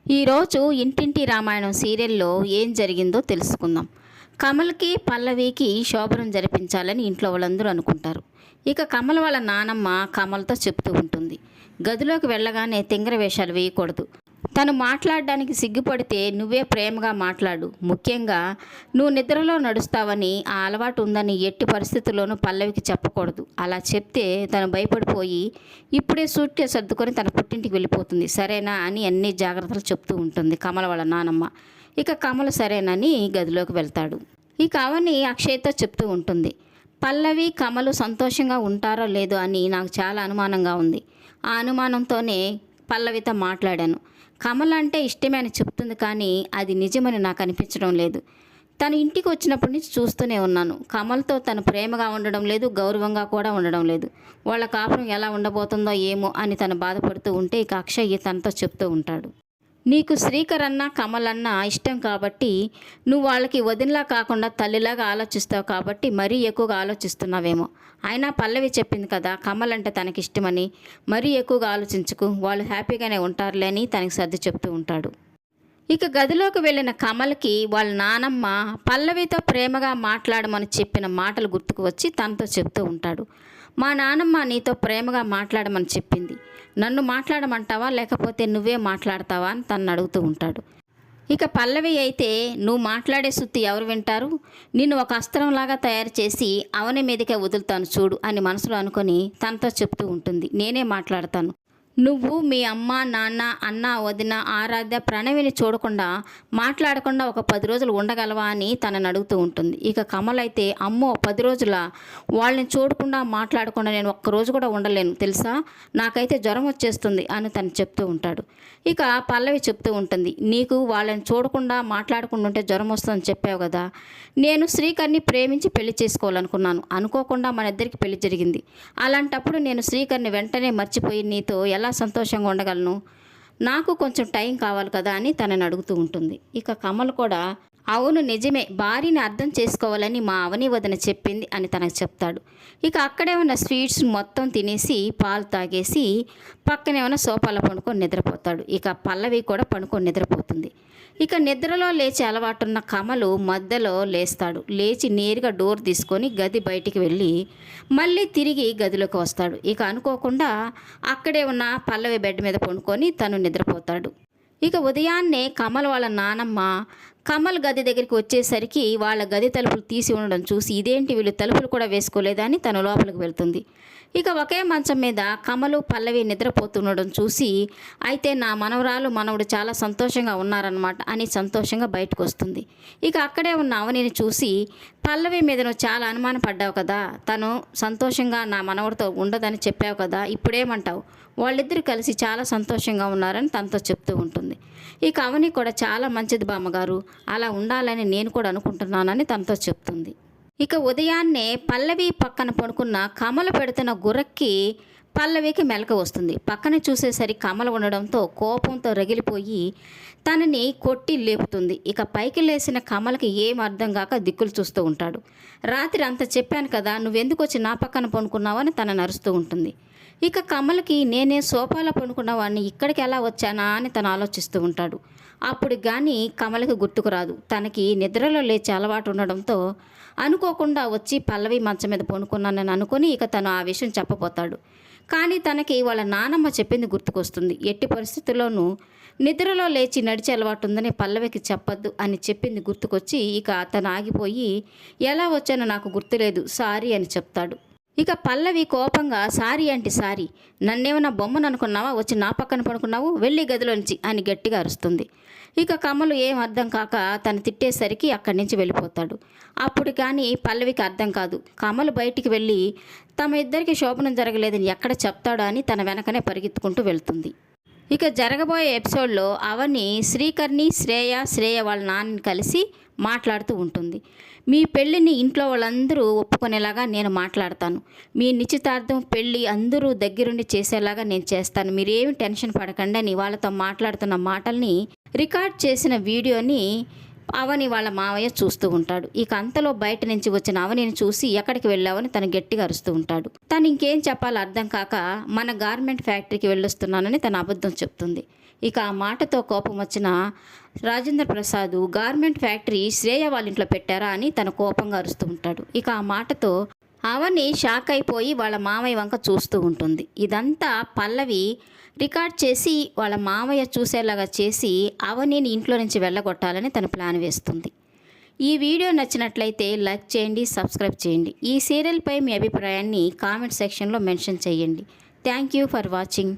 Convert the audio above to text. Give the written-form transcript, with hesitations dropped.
ఈరోజు ఇంటింటి రామాయణం సీరియల్లో ఏం జరిగిందో తెలుసుకుందాం. కమల్కి పల్లవికి శోభనం జరిపించాలని ఇంట్లో వాళ్ళందరూ అనుకుంటారు. ఇక కమల్ వాళ్ళ నానమ్మ కమల్తో చెప్తూ ఉంటుంది, గదిలోకి వెళ్ళగానే తింగర వేషాలు వేయకూడదు. తను మాట్లాడడానికి సిగ్గుపడితే నువ్వే ప్రేమగా మాట్లాడు. ముఖ్యంగా నువ్వు నిద్రలో నడుస్తావని ఆ అలవాటు ఉందని ఎట్టి పరిస్థితుల్లోనూ పల్లవికి చెప్పకూడదు. అలా చెప్తే తను భయపడిపోయి ఇప్పుడే సూట్ కేసు సర్దుకొని తన పుట్టింటికి వెళ్ళిపోతుంది, సరేనా అని అన్ని జాగ్రత్తలు చెప్తూ ఉంటుంది కమల వాళ్ళ నానమ్మ. ఇక కమల సరేనని గదిలోకి వెళ్తాడు. ఇక అవని అక్షయ్తో చెప్తూ ఉంటుంది, పల్లవి కమలు సంతోషంగా ఉంటారో లేదో అని నాకు చాలా అనుమానంగా ఉంది. ఆ అనుమానంతోనే పల్లవితో మాట్లాడాను. కమల్ అంటే ఇష్టమే అని చెప్తుంది, కానీ అది నిజమని నాకు అనిపించడం లేదు. తను ఇంటికి వచ్చినప్పటి నుంచి చూస్తూనే ఉన్నాను. కమల్తో తను ప్రేమగా ఉండడం లేదు, గౌరవంగా కూడా ఉండడం లేదు. వాళ్ళ కాపురం ఎలా ఉండబోతుందో ఏమో అని తను బాధపడుతూ ఉంటే ఇక అక్షయ్ తనతో చెప్తూ ఉంటాడు, నీకు శ్రీకర్ అన్న కమల్ అన్న ఇష్టం కాబట్టి నువ్వు వాళ్ళకి వదినలా కాకుండా తల్లిలాగా ఆలోచిస్తావు కాబట్టి మరీ ఎక్కువగా ఆలోచిస్తున్నావేమో. అయినా పల్లవి చెప్పింది కదా కమల్ అంటే తనకిష్టమని, మరీ ఎక్కువగా ఆలోచించుకు, వాళ్ళు హ్యాపీగానే ఉంటారులే అని తనకి సర్ది చెప్తూ ఉంటాడు. ఇక గదిలోకి వెళ్ళిన కమల్కి వాళ్ళ నానమ్మ పల్లవితో ప్రేమగా మాట్లాడమని చెప్పిన మాటలు గుర్తుకు వచ్చి తనతో చెప్తూ ఉంటాడు, మా నానమ్మ నీతో ప్రేమగా మాట్లాడమని చెప్పింది, నన్ను మాట్లాడమంటావా లేకపోతే నువ్వే మాట్లాడతావా అని తను అడుగుతూ ఉంటాడు. ఇక పల్లవి అయితే, నువ్వు మాట్లాడే సుత్తి ఎవరు వింటారు, నిన్ను ఒక అస్త్రంలాగా తయారు చేసి అవని మీదకే వదులుతాను చూడు అని మనసులో అనుకొని తనతో చెప్తూ ఉంటుంది, నేనే మాట్లాడతాను. నువ్వు మీ అమ్మ నాన్న అన్న వదిన ఆరాధ్య ప్రణవిని చూడకుండా మాట్లాడకుండా ఒక 10 రోజులు ఉండగలవా అని తనని అడుగుతూ ఉంటుంది. ఇక కమల్ అయితే, అమ్మో 10 రోజుల వాళ్ళని చూడకుండా మాట్లాడకుండా నేను ఒక్కరోజు కూడా ఉండలేను తెలుసా, నాకైతే జ్వరం వచ్చేస్తుంది అని తను చెప్తూ ఉంటాడు. ఇక పల్లవి చెప్తూ ఉంటుంది, నీకు వాళ్ళని చూడకుండా మాట్లాడకుండా ఉంటే జ్వరం వస్తుందని చెప్పావు కదా, నేను శ్రీకర్ని ప్రేమించి పెళ్లి చేసుకోవాలనుకున్నాను, అనుకోకుండా మన ఇద్దరికి పెళ్లి జరిగింది. అలాంటప్పుడు నేను శ్రీకర్ని వెంటనే మర్చిపోయి నీతో ఎలా సంతోషంగా ఉండగలను, నాకు కొంచెం టైం కావాలి కదా అని తనని అడుగుతూ ఉంటుంది. ఇక కమల్ కూడా, అవును నిజమే, భార్యని అర్థం చేసుకోవాలని మా అవని వదిన చెప్పింది అని తనకు చెప్తాడు. ఇక అక్కడే ఉన్న స్వీట్స్ మొత్తం తినేసి పాలు తాగేసి పక్కనే ఉన్న సోఫాలో పడుకొని నిద్రపోతాడు. ఇక పల్లవి కూడా పడుకొని నిద్రపోతుంది. ఇక నిద్రలో లేచి అలవాటున్న కమలు మధ్యలో లేస్తాడు. లేచి నేరుగా డోర్ తీసుకొని గది బయటికి వెళ్ళి మళ్ళీ తిరిగి గదిలోకి వస్తాడు. ఇక అనుకోకుండా అక్కడే ఉన్న పల్లవి బెడ్ మీద పడుకొని తను నిద్రపోతాడు. ఇక ఉదయాన్నే కమల్ వాళ్ళ నానమ్మ కమల్ గది దగ్గరికి వచ్చేసరికి వాళ్ళ గది తలుపులు తీసి ఉండడం చూసి, ఇదేంటి వీళ్ళు తలుపులు కూడా వేసుకోలేదని తను లోపలికి వెళ్తుంది. ఇక ఒకే మంచం మీద కమలు పల్లవి నిద్రపోతుండడం చూసి, అయితే నా మనవరాలు మనవడు చాలా సంతోషంగా ఉన్నారన్నమాట అని సంతోషంగా బయటకు వస్తుంది. ఇక అక్కడే ఉన్న అవనిని చూసి, పల్లవి మీద నువ్వు చాలా అనుమానపడ్డావు కదా, తను సంతోషంగా నా మనవడితో ఉండదని చెప్పావు కదా, ఇప్పుడేమంటావు, వాళ్ళిద్దరూ కలిసి చాలా సంతోషంగా ఉన్నారని తనతో చెప్తూ ఉంటుంది. ఇక అవని కూడా, చాలా మంచిది బామ్మగారు, అలా ఉండాలని నేను కూడా అనుకుంటున్నానని తనతో చెప్తుంది. ఇక ఉదయాన్నే పల్లవి పక్కన పడుకున్న కమల పెడుతున్న గుర్రకి పల్లవికి మెలక వస్తుంది. పక్కన చూసేసరికి కమల ఉండడంతో కోపంతో రగిలిపోయి తనని కొట్టి లేపుతుంది. ఇక పైకి లేచిన కమలకి ఏం అర్థం కాక దిక్కులు చూస్తూ ఉంటాడు. రాత్రి అంత చెప్పాను కదా, నువ్వెందుకు వచ్చి నా పక్కన పడుకున్నావని తనని అరుస్తూ ఉంటుంది. ఇక కమలకి, నేనే సోఫాలో పడుకున్నవాడిని ఇక్కడికి ఎలా వచ్చానా అని తను ఆలోచిస్తూ ఉంటాడు. అప్పుడు కానీ కమలకి గుర్తుకు రాదు. తనకి నిద్రలో లేచి అలవాటు ఉండడంతో అనుకోకుండా వచ్చి పల్లవి మంచం మీద పడుకున్నానని అనుకుని ఇక తను ఆ విషయం చెప్పబోతాడు. కానీ తనకి వాళ్ళ నానమ్మ చెప్పింది గుర్తుకొస్తుంది. ఎట్టి పరిస్థితుల్లోనూ నిద్రలో లేచి నడిచే అలవాటు ఉందని పల్లవికి చెప్పొద్దు అని చెప్పింది గుర్తుకొచ్చి ఇక తను ఆగిపోయి, ఎలా వచ్చానో నాకు గుర్తులేదు, సారీ అని చెప్తాడు. ఇక పల్లవి కోపంగా, సారీ అంటే సారీ, నన్నేమన్నా బొమ్మను అనుకున్నావా, వచ్చి నా పక్కన పడుకున్నావు, వెళ్ళి గదిలోంచి అని గట్టిగా అరుస్తుంది. ఇక కమలు ఏం అర్థం కాక తను తిట్టేసరికి అక్కడి నుంచి వెళ్ళిపోతాడు. అప్పుడు కానీ పల్లవికి అర్థం కాదు. కమలు బయటికి వెళ్ళి తమ ఇద్దరికి శోభనం జరగలేదని ఎక్కడ చెప్తాడో అని తన వెనకనే పరిగెత్తుకుంటూ వెళ్తుంది. ఇక జరగబోయే ఎపిసోడ్లో అవని శ్రీకర్ని శ్రేయ వాళ్ళ నాన్నని కలిసి మాట్లాడుతూ ఉంటుంది. మీ పెళ్ళిని ఇంట్లో వాళ్ళందరూ ఒప్పుకునేలాగా నేను మాట్లాడతాను, మీ నిశ్చితార్థం పెళ్ళి అందరూ దగ్గరుండి చేసేలాగా నేను చేస్తాను, మీరేమి టెన్షన్ పడకండి అని వాళ్ళతో మాట్లాడుతున్న మాటల్ని రికార్డ్ చేసిన వీడియోని అవని వాళ్ళ మావయ్య చూస్తూ ఉంటాడు. ఇక అంతలో బయట నుంచి వచ్చిన అవనిని చూసి, ఎక్కడికి వెళ్ళావని తను గట్టిగా అరుస్తూ ఉంటాడు. తను ఇంకేం చెప్పాలో అర్థం కాక, మన గార్మెంట్ ఫ్యాక్టరీకి వెళ్ళొస్తున్నానని తన అబద్ధం చెప్తుంది. ఇక ఆ మాటతో కోపం వచ్చిన రాజేంద్ర ప్రసాద్ గార్మెంట్ ఫ్యాక్టరీ శ్రేయ వాళ్ళ ఇంట్లో పెట్టారా అని తన కోపంగా అరుస్తూ ఉంటాడు. ఇక ఆ మాటతో అవని షాక్ అయిపోయి వాళ్ళ మామయ్య వంక చూస్తూ ఉంటుంది. ఇదంతా పల్లవి రికార్డ్ చేసి వాళ్ళ మామయ్య చూసేలాగా చేసి అవనిని ఇంట్లో నుంచి వెళ్ళగొట్టాలని తన ప్లాన్ వేస్తుంది. ఈ వీడియో నచ్చినట్లయితే లైక్ చేయండి, సబ్స్క్రైబ్ చేయండి. ఈ సీరియల్పై మీ అభిప్రాయాన్ని కామెంట్ సెక్షన్లో మెన్షన్ చేయండి. Thank you for watching.